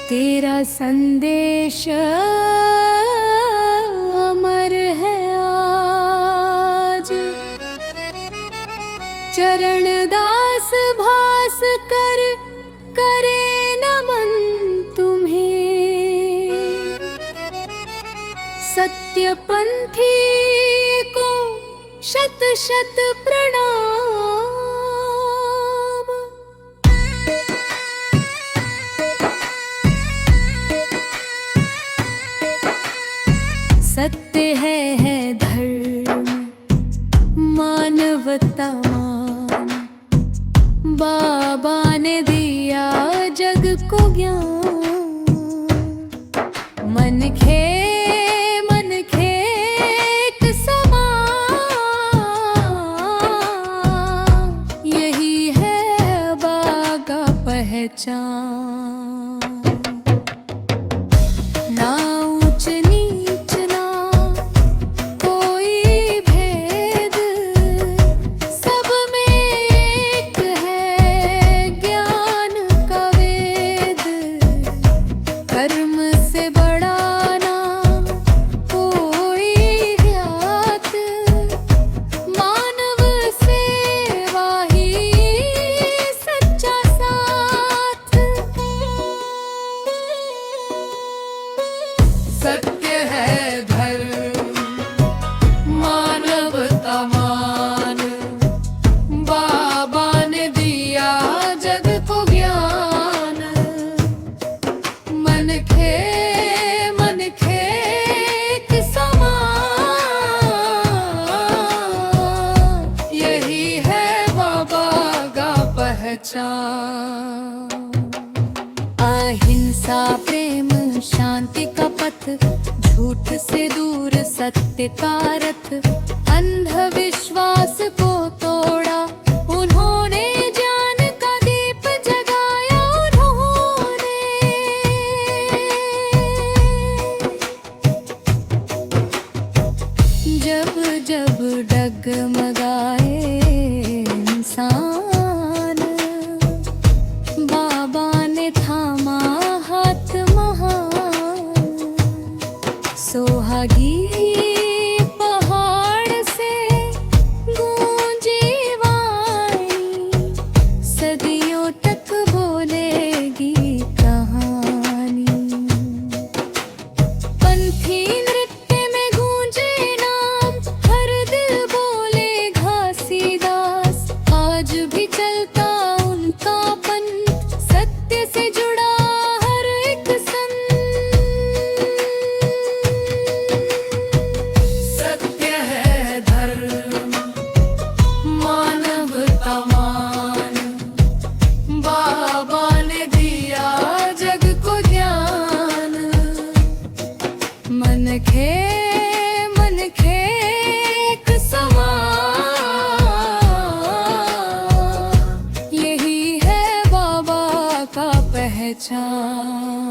तेरा संदेश अमर है आज। चरण दास भास कर करे नमन तुम्हें। सत्य पंथी को शत शत प्रणाम। सत्य है धर्म मानवता मान। बाबा ने दिया जग को ज्ञान। मन खे एक समान। यही है बागा पहचान। ना ऊंच नीच ना कोई भेद। सब में एक है ज्ञान का वेद। कर्म से बड़ा ना कोई ज्ञात। मानव सेवा ही सच्चा साथ। सत्य है धर्म मानवता मान। बाबा ने दिया जग को ज्ञान। मन खे एक समान। यही है बाबा का पहचान। अहिंसा प्रेम शांति का पथ। झूठ से दूर सत्य का रथ। अंधविश्वास को तोड़ा उन्होंने। ज्ञान का दीप जगाया उन्होंने। जब जब डगमगाए इंसान। बाबा ने थामा हाथ महान। सोहागी पहाड़ से गूंजी वाणी। सदियों तक बोलेगी कहानी। पंथी नृत्य में गूंजे नाम। हर दिल बोले घासीदास। आज भी चलता उनका पंथ। सत्य से जुड़ा हर एक संत। सत्य है धर्म मानवता मान। बाबा ने दिया जग को ज्ञान। मन खे एक समान। यही है बाबा का पहचान।